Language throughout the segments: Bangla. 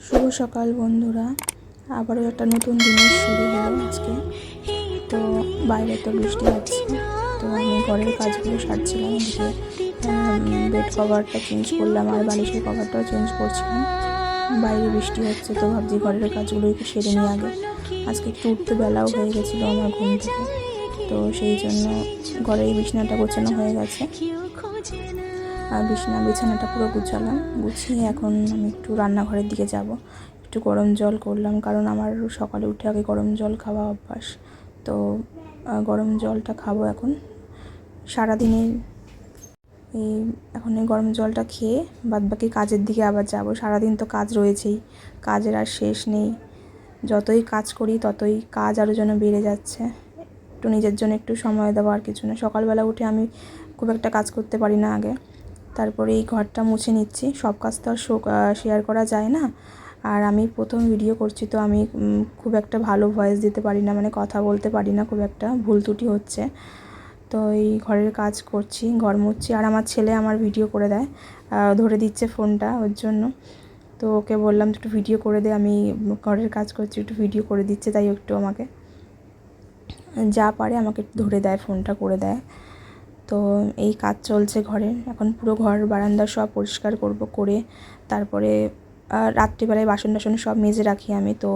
শুভ সকাল বন্ধুরা, আবারও একটা নতুন দিনের শুরু হলো আজকে। তো বাইরে তো বৃষ্টি হচ্ছে, তো আমি ঘরের কাজগুলো সারছিলাম। এদিকে বেড কভারটা চেঞ্জ করলাম আর বালিশের কভারটাও চেঞ্জ করছিলাম। বাইরে বৃষ্টি হচ্ছে, তো ভাবছি ঘরের কাজগুলো একটু সেরে নিই আগে। আজকে একটু উঠতে বেলাও হয়ে গেছিলো আমার ঘুম থেকে, তো সেই জন্য ঘরের বিছানাটা গোছানো হয়ে গেছে। আর বিছানাটা পুরো গুছালাম, গুছিয়ে এখন আমি একটু রান্নাঘরের দিকে যাব। একটু গরম জল করলাম, কারণ আমার সকালে উঠে আগে গরম জল খাওয়া অভ্যাস। তো গরম জলটা খাবো এখন। সারাদিনের এখন এই গরম জলটা খেয়ে বাদবাকি কাজের দিকে আবার যাব। সারাদিন তো কাজ রয়েছেই, কাজের আর শেষ নেই। যতই কাজ করি ততই কাজ আরও যেন বেড়ে যাচ্ছে। একটু নিজের জন্য একটু সময় দেওয়া, আর কিছু না। সকালবেলা উঠে আমি খুব একটা কাজ করতে পারি না আগে। তারপরে এই ঘরটা মুছে নিচ্ছি। সব কাজ তো আর শেয়ার করা যায় না, আর আমি প্রথম ভিডিও করছি, তো আমি খুব একটা ভালো ভয়েস দিতে পারি না, মানে কথা বলতে পারি না, খুব একটা ভুল ত্রুটি হচ্ছে। তো এই ঘরের কাজ করছি, ঘর মুছছি। আর আমার ছেলে আমার ভিডিও করে দেয়, ধরে দিচ্ছে ফোনটা ওর জন্য। তো ওকে বললাম একটু ভিডিও করে দে, আমি ঘরের কাজ করছি, একটু ভিডিও করে দিচ্ছে, তাই একটু আমাকে যা পারে আমাকে ধরে দেয়, ফোনটা করে দেয়। তো এই কাজ চলছে ঘরে। এখন পুরো ঘর বারান্দা সব পরিষ্কার করব, করে তারপরে রাত্রিবেলায় বাসন টাসন সব মেজে রাখি আমি। তো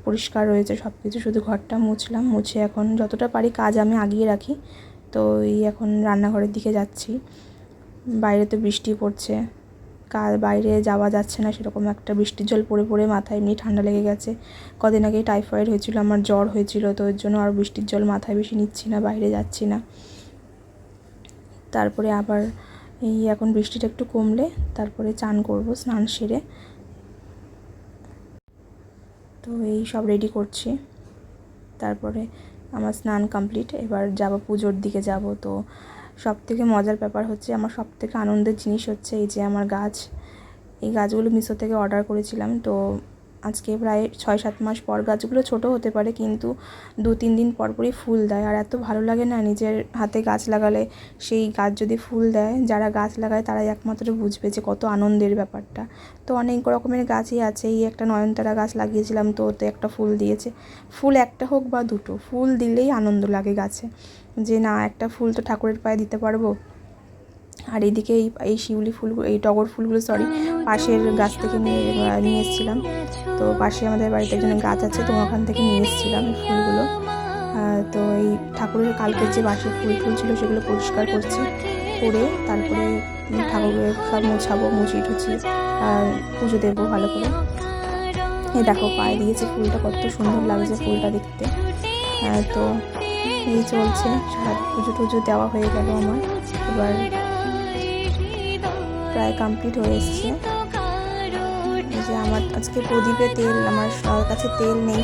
পরিষ্কার রয়েছে সব কিছু, শুধু ঘরটা মুছলাম। মুছে এখন যতটা পারি কাজ আমি আগিয়ে রাখি। তো এই এখন রান্নাঘরের দিকে যাচ্ছি। বাইরে তো বৃষ্টি পড়ছে, বাইরে যাওয়া যাচ্ছে না সেরকম একটা। বৃষ্টির জল পড়ে পড়ে মাথায় এমনি ঠান্ডা লেগে গেছে। কদিন আগে টাইফয়েড হয়েছিল, আমার জ্বর হয়েছিল, তো ওর জন্য আর বৃষ্টির জল মাথায় বেশি নিচ্ছি না, বাইরে যাচ্ছি না। তারপরে আবার এই এখন বৃষ্টিটা একটু কমলে তারপরে চান করব, স্নান সেরে। তো এই সব রেডি করছি। তারপরে আমার স্নান কমপ্লিট, এবার যাব পুজোর দিকে যাব। তো সবথেকে মজার ব্যাপার হচ্ছে, আমার সবথেকে আনন্দের জিনিস হচ্ছে এই যে আমার গাছ। এই গাছগুলো মিশো থেকে অর্ডার করেছিলাম। তো আজকে প্রায় 6-7 মাস পর। গাছগুলো ছোট হতে পারে, কিন্তু 2-3 দিন পর পরই ফুল দেয়। আর এত ভালো লাগে না নিজের হাতে গাছ লাগালে। সেই গাছ যদি ফুল দেয়, যারা গাছ লাগায় তারাই একমাত্র বুঝবে যে কত আনন্দের ব্যাপারটা। তো অনেক রকমের গাছই আছে। এই একটা নয়নতারা গাছ লাগিয়েছিলাম, তো ওতে একটা ফুল দিয়েছে। ফুল একটা হোক বা দুটো, ফুল দিলেই আনন্দ লাগে গাছে, যে না একটা ফুল তো ঠাকুরের পায়ে দিতে পারবো। আর এইদিকে এই শিউলি ফুলগুলো, এই টগর ফুলগুলো পাশের গাছ থেকে নিয়ে এসেছিলাম। তো পাশে আমাদের বাড়িতে একজন গাছ আছে, তো ওখান থেকে নিয়ে এসেছিলাম এই ফুলগুলো। তো এই ঠাকুরের কালকের যে বাসি ফুল ছিল সেগুলো পরিষ্কার করছি, করে তারপরে ঠাকুরের সব মোছাবো, মুছিয়ে টুছিয়ে পুজো দেবো ভালো করে। এই দেখো পায়ে দিয়েছে ফুলটা, কত সুন্দর লাগছে ফুলটা দেখতে। তো এই চলছে, সারা পুজো টুজো দেওয়া হয়ে গেল আমার। এবার প্রায় কমপ্লিট হয়ে এসছে। এই যে আমার আজকে প্রদীপে তেল, আমার কাছে তেল নেই,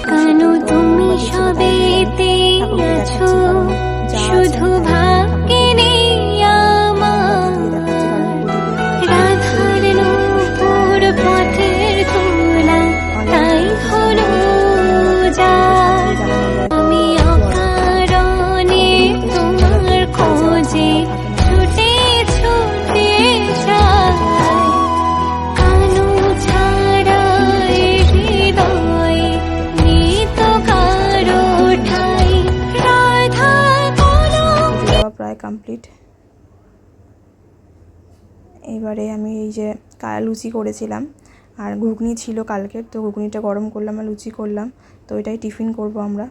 ঠাকুরকে দেখাচ্ছি, কারণ যা আছে ঠাকুরকে দিয়ে দেখাচ্ছি, কারণ প্রায় কমপ্লিট। এবারে আমি এই যে লুচি করেছিলাম, আর ঘুগনি ছিল কালকের, তো ঘুগনিটা গরম করলাম আর লুচি করলাম। তো এটাই টিফিন করব আমরা।